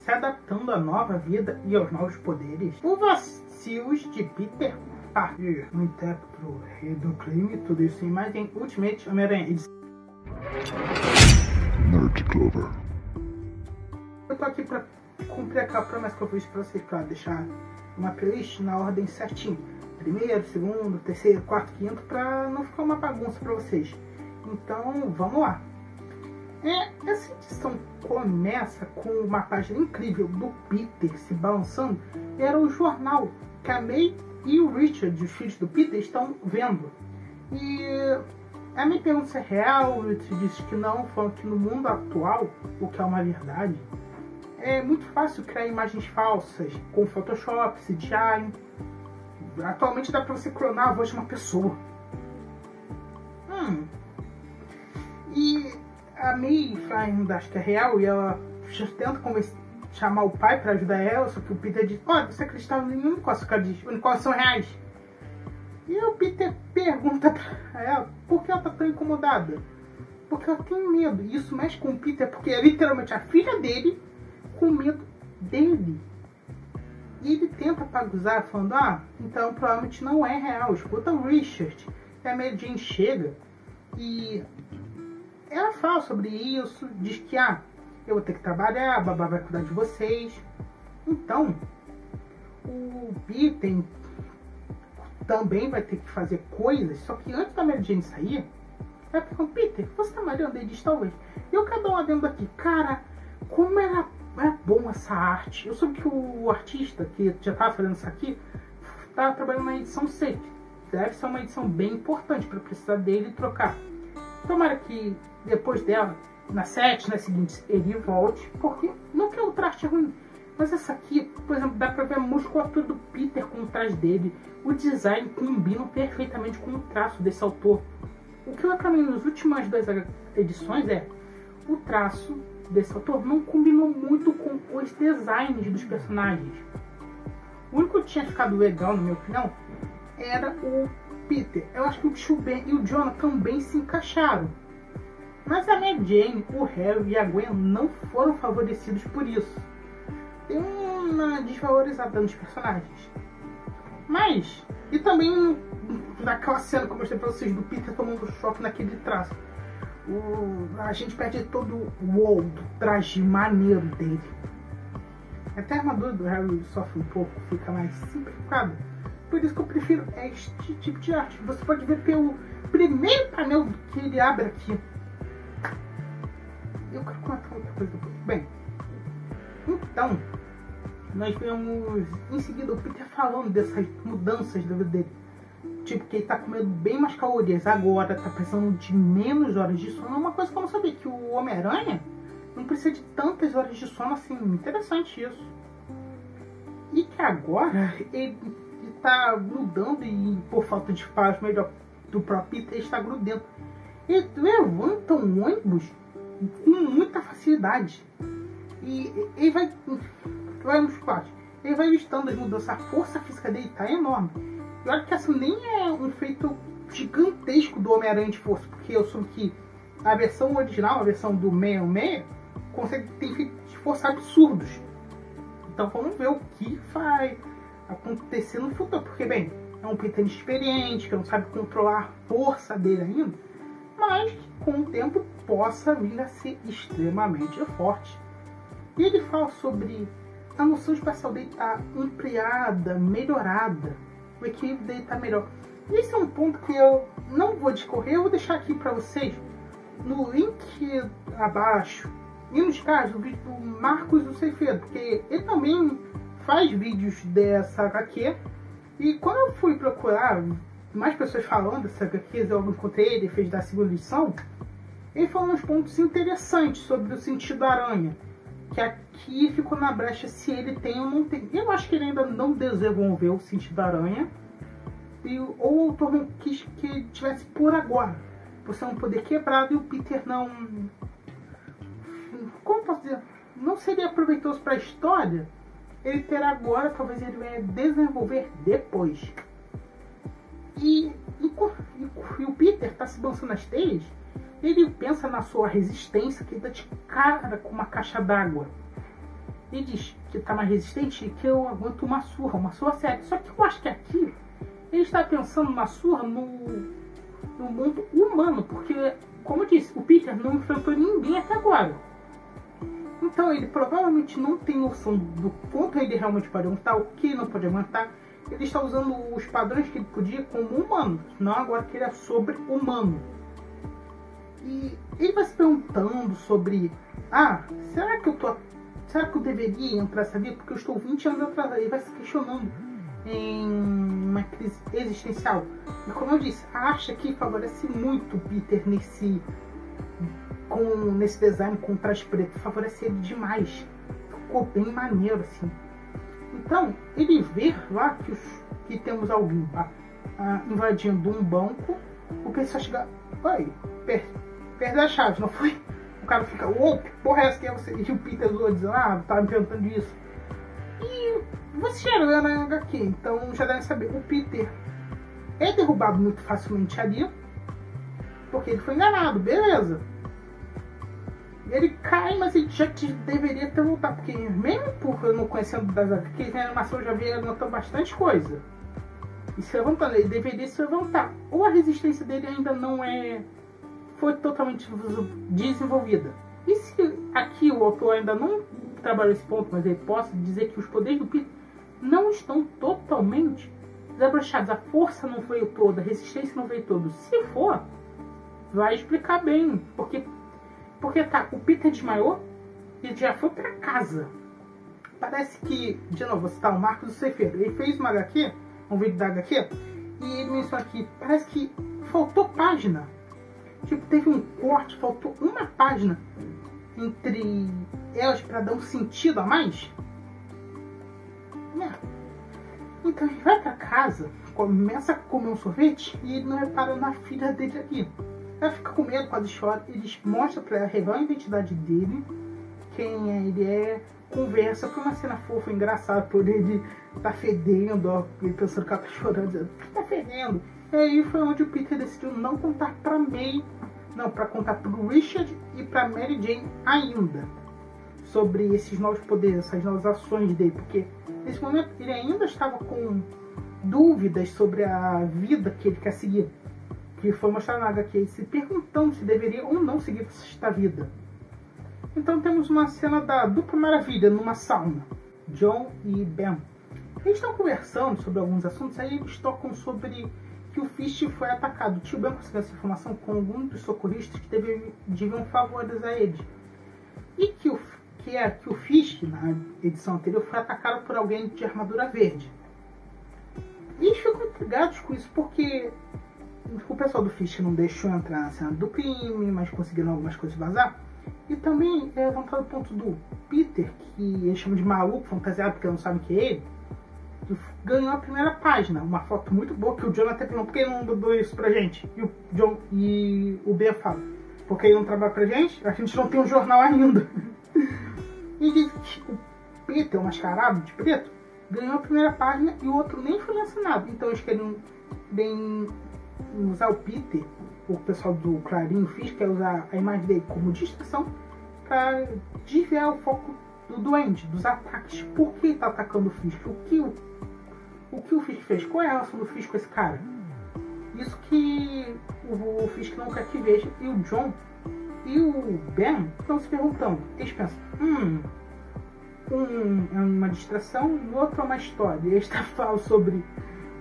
se adaptando à nova vida e aos novos poderes. Os vacilos de Peter Parker, no intérprete Rei do Crime, tudo isso e mais em Ultimate Homem-Aranha edição. Nerd Clover. Eu tô aqui pra cumprir aquela promessa que eu fiz pra vocês, pra deixar uma playlist na ordem certinho. Primeiro, segundo, terceiro, quarto, quinto, pra não ficar uma bagunça pra vocês. Então, vamos lá. Essa edição começa com uma página incrível do Peter se balançando. Era o jornal que a May e o Richard, os filhos do Peter, estão vendo. E a May pergunta se é real, o Richard disse que não, falando que no mundo atual, o que é uma verdade, é muito fácil criar imagens falsas com Photoshop, CGI. Atualmente dá pra você clonar a voz de uma pessoa. E a May ainda acha que é real e ela tenta chamar o pai pra ajudar ela, só que o Peter diz: olha, você acreditava em unicórnios? Ela diz: unicórnios são reais. E o Peter pergunta pra ela por que ela tá tão incomodada. Porque ela tem medo. E isso mexe com o Peter porque é literalmente a filha dele com medo dele. E ele tenta apaziguar falando: então provavelmente não é real, escuta o Richard. E a Mary Jane chega e ela fala sobre isso, diz que eu vou ter que trabalhar, a babá vai cuidar de vocês. Então o Peter também vai ter que fazer coisas, só que antes da Mary Jane sair, ela pergunta: Peter, você tá malhando? Ele diz: talvez. Eu quero dar um adendo aqui, cara, como era bom essa arte. Eu soube que o artista que já estava fazendo isso aqui estava trabalhando na edição 6. Deve ser uma edição bem importante para precisar dele trocar. Tomara que depois dela, na 7, na seguinte, ele volte, porque não que o traje é ruim, mas essa aqui, por exemplo, dá pra ver a musculatura do Peter com o traje dele. O design combina perfeitamente com o traço desse autor. O que eu reclamei nas últimas 2 edições é o traço desse autor não combinou muito com os designs dos personagens. O único que tinha ficado legal, na minha opinião, era o Peter. Eu acho que o Tio Ben e o Jonah também se encaixaram. Mas a Mary Jane, o Harry e a Gwen não foram favorecidos por isso. Tem uma desvalorizada nos personagens. Mas, e também naquela cena que eu mostrei pra vocês do Peter tomando choque naquele traço. A gente perde todo o traje maneiro dele. Até a armadura do Harry sofre um pouco, fica mais simplificada. Por isso que eu prefiro este tipo de arte. Você pode ver pelo primeiro painel que ele abre aqui. Eu quero contar outra coisa depois. Bem, então nós vemos em seguida o Peter falando dessas mudanças da vida dele. Tipo, que ele tá comendo bem mais calorias agora, tá precisando de menos horas de sono. É uma coisa que eu não sabia, que o Homem-Aranha não precisa de tantas horas de sono assim. Interessante isso. E que agora ele tá grudando e por falta de espaço melhor do próprio Peter, ele está grudento. Ele levanta um ônibus com muita facilidade. E ele vai nos quadros. Ele vai listando as mudanças. A força física dele tá enorme. E olha que essa nem é um feito gigantesco do Homem-Aranha de força, porque eu soube que a versão original, a versão do 616, consegue ter feitos de força absurdos. Então vamos ver o que vai acontecer no futuro, porque bem, é um Peter inexperiente, que não sabe controlar a força dele ainda, mas que com o tempo possa vir a ser extremamente forte. E ele fala sobre a noção espacial dele estar ampliada, melhorada. O equilíbrio dele está melhor. Esse é um ponto que eu não vou discorrer, eu vou deixar aqui para vocês no link abaixo. E nos casos, o vídeo do Marcos do Ceifeiro, porque ele também faz vídeos dessa HQ. E quando eu fui procurar mais pessoas falando dessa HQ, eu encontrei ele, fez da segunda edição. Ele falou uns pontos interessantes sobre o sentido aranha, que aqui ficou na brecha se ele tem ou não tem. Eu acho que ele ainda não desenvolveu o sentido aranha, ou o autor não quis que ele tivesse por agora, por ser um poder quebrado, e o Peter não, como posso dizer, não seria proveitoso para a história ele ter agora. Talvez ele venha desenvolver depois. E o Peter está se balançando nas teias. Ele pensa na sua resistência, que dá de cara com uma caixa d'água. Ele diz que tá mais resistente e que eu aguento uma surra séria. Só que eu acho que aqui ele está pensando numa surra no mundo humano, porque, como eu disse, o Peter não enfrentou ninguém até agora. Então ele provavelmente não tem noção do quanto ele realmente pode aguentar, o que não pode aguentar. Ele está usando os padrões que ele podia como humano, não agora que ele é sobre-humano. E ele vai se perguntando sobre: será que eu deveria entrar nessa vida? Porque eu estou 20 anos atrasado. Ele vai se questionando em uma crise existencial. E como eu disse, a arte aqui favorece muito o Peter nesse design com traje preto. Favorece ele demais. Ficou bem maneiro assim. Então, ele vê lá que temos alguém invadindo um banco. O pessoal chega: oi, perdeu a chave, não foi? O cara fica: ô, que porra é essa que é você? E o Peter zoou dizendo: tava me perguntando disso. E você já leu na HQ, então já deve saber. O Peter é derrubado muito facilmente ali, porque ele foi enganado, beleza. Ele cai, mas ele já deveria ter voltado, porque mesmo por eu não conhecendo das HQs, na animação eu já vi ele notando bastante coisa. E se levantando, ele deveria se levantar. Ou a resistência dele ainda não foi totalmente desenvolvida. E se aqui o autor ainda não trabalhou esse ponto, mas ele possa dizer que os poderes do Peter não estão totalmente desabrochados. A força não veio toda, a resistência não veio toda. Se for, vai explicar bem. Porque o Peter desmaiou e já foi pra casa. Parece que, de novo, vou citar o Marcos do Ceifeiro. Ele fez uma HQ, um vídeo da HQ, e ele menciona aqui, parece que faltou página. Tipo, teve um corte, faltou uma página entre elas para dar um sentido a mais. Então ele vai pra casa, começa a comer um sorvete e ele não repara na filha dele aqui. Ela fica com medo, quase chora. Eles mostram pra ela, revela a identidade dele, quem ele é, conversa. Foi uma cena fofa, engraçada, por ele tá fedendo, ó, ele pensando que ela tá chorando, dizendo: tá fedendo. E aí foi onde o Peter decidiu não contar pra May, não, pra contar pro Richard e pra Mary Jane ainda, sobre esses novos poderes, essas novas ações dele, porque nesse momento ele ainda estava com dúvidas sobre a vida que ele quer seguir, que foi mostrado na HQ, se perguntando se deveria ou não seguir esta vida. Então temos uma cena da dupla maravilha numa sauna, John e Ben. Eles estão conversando sobre alguns assuntos, aí eles tocam sobre que o Fisk foi atacado. O tio Ben conseguiu essa informação com alguns dos socorristas que deviam favores a ele. E que o Fisk, na edição anterior, foi atacado por alguém de armadura verde. E eles ficam intrigados com isso, porque o pessoal do Fisk não deixou entrar na cena do crime, mas conseguiram algumas coisas vazar. E também é levantado o ponto do Peter, que eles chamam de maluco, fantasiado, porque não sabem que é ele, que ganhou a primeira página. Uma foto muito boa que o Jonathan perguntou: por que ele não mandou isso pra gente? E o Ben fala: porque ele não trabalha pra gente? A gente não tem um jornal ainda. E diz que o Peter, o mascarado de preto, ganhou a primeira página e o outro nem foi mencionado. Então eles querem bem usar o Peter, o pessoal do Clarim, quer usar a imagem dele como distração para desviar o foco do Duende, dos ataques. Por que ele está atacando o Fisk? O que o Fisk fez? Qual é a relação do Fisk com esse cara? Isso que o Fisk não quer que veja. E o John e o Ben estão se perguntando. Eles pensam: um é uma distração, o outro é uma história. E eles falam sobre...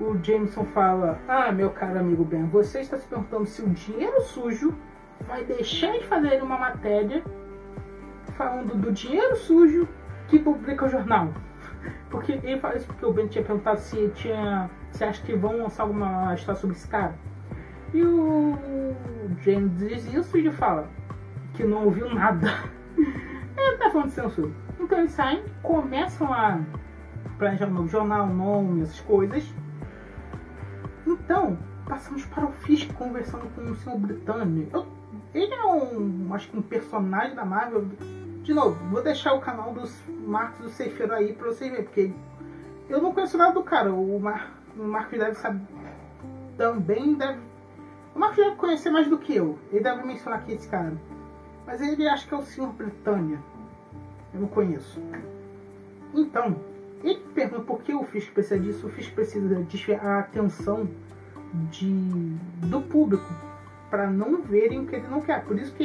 O Jameson fala: meu caro amigo Ben, você está se perguntando se o dinheiro sujo vai deixar de fazer uma matéria falando do dinheiro sujo que publica o jornal. Porque ele fala isso porque o Ben tinha perguntado se acha que vão lançar alguma história sobre esse cara. E o James diz isso e ele fala que não ouviu nada. Ele tá falando de censura. Então eles saem, começam a planejar um novo jornal, nome, essas coisas. Então, passamos para o Fisk conversando com o Sr. Britânia. Ele é acho que um personagem da Marvel. De novo, vou deixar o canal dos Marcos do Ceifeiro aí para vocês verem, porque eu não conheço nada do cara. O Marcos deve saber também, o Marcos deve conhecer mais do que eu. Ele deve mencionar aqui esse cara. Mas ele acha que é o Sr. Britânia. Eu não conheço. Então, ele pergunta por que o Fisk precisa disso. O Fisk precisa desviar a atenção do público para não verem o que ele não quer. Por isso que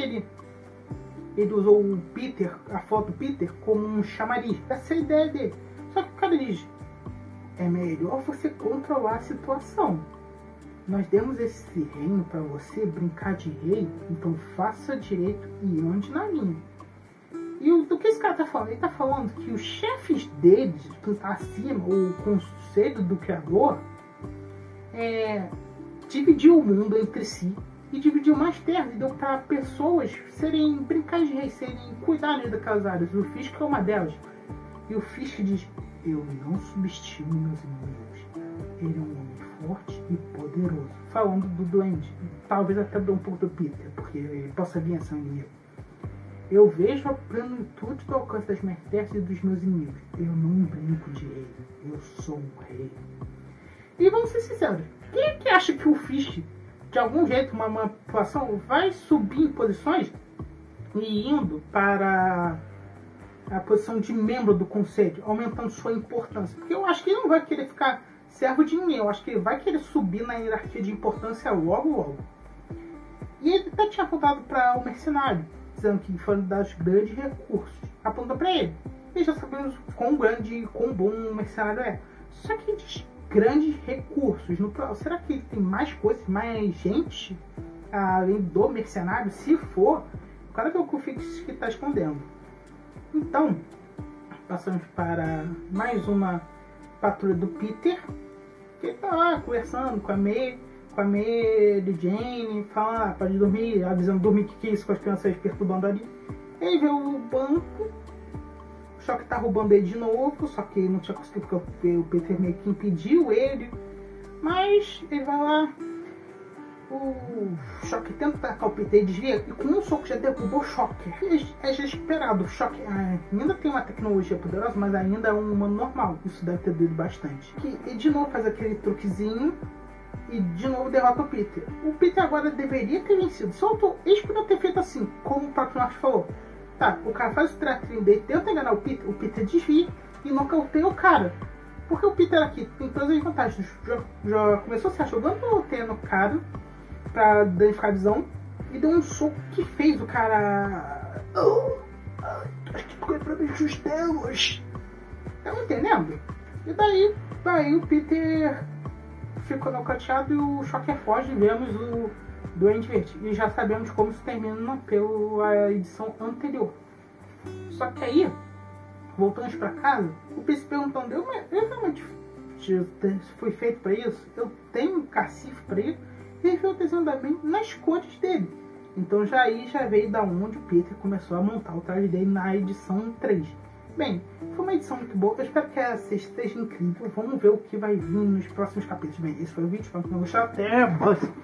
ele usou o Peter, a foto do Peter, como um chamariz. Essa é a ideia dele. Só que o cara diz: é melhor você controlar a situação. Nós demos esse reino para você brincar de rei, então faça direito e ande na linha. E do que esse cara tá falando? Ele tá falando que os chefes deles, que tá acima, o conselho do criador, dividiu o mundo entre si e dividiu mais terras, e deu para pessoas brincar de rei, cuidarem daquelas áreas. O Fisk é uma delas. E o Fisk diz: eu não subestimo meus inimigos. Ele é um homem forte e poderoso. Falando do Duende, talvez até um pouco do Peter, porque ele possa vir a ser um inimigo. Eu vejo a plenitude do alcance das minhas terras e dos meus inimigos. Eu não brinco de rei. Eu sou um rei. E vamos ser sinceros, quem é que acha que o Fisk, de algum jeito, uma manipulação, vai subir em posições e indo para a posição de membro do conselho, aumentando sua importância? Porque eu acho que ele não vai querer ficar servo de ninguém. Eu acho que ele vai querer subir na hierarquia de importância logo. E ele até tinha apontado para o mercenário, dizendo que foram dados grandes recursos. Aponta para ele. E já sabemos quão grande e quão bom um mercenário é. Só que ele diz grandes recursos. Será que ele tem mais coisas, mais gente além do mercenário? Se for, o cara que o Fisk está escondendo. Então, passamos para mais uma patrulha do Peter, que ele tá lá conversando com a Mary Jane, falando: pode dormir, avisando dormir, que é isso, com as crianças perturbando ali. Ele vê o banco, o Shock tá roubando ele de novo, só que ele não tinha conseguido porque o Peter meio que impediu ele, mas ele vai lá, o Shock tenta atacar o Peter e desvia, e com um soco já derrubou o Shocker. É já esperado. O Shocker ainda tem uma tecnologia poderosa, mas ainda é um humano normal. Isso deve ter doído bastante. E de novo faz aquele truquezinho e de novo derrota o Peter. O Peter agora deveria ter vencido. Eles podiam ter feito assim, como o próprio Norte falou. Tá, o cara faz o treino dele, tenta enganar o Peter desvia e nocauteia o cara. Porque o Peter aqui tem todas as vantagens. Já começou se jogando o TN no cara pra danificar a visão e deu um soco que fez o cara. Acho que foi pra mim os delos. Tá me entendendo? E daí o Peter ficou nocauteado e o Shocker foge. Vemos o Duende Verde. E já sabemos como isso termina pela edição anterior. Só que aí, voltamos pra casa, o Peter se perguntando: eu realmente fui feito pra isso? Eu tenho um cacife pra isso? E viu o desenho da Ben nas cores dele. Então já veio da onde o Peter começou a montar o traje dele na edição 3. Bem, foi uma edição muito boa. Eu espero que a sexta seja incrível. Vamos ver o que vai vir nos próximos capítulos. Bem, esse foi o vídeo. Espero que tenham gostado. Até a próxima.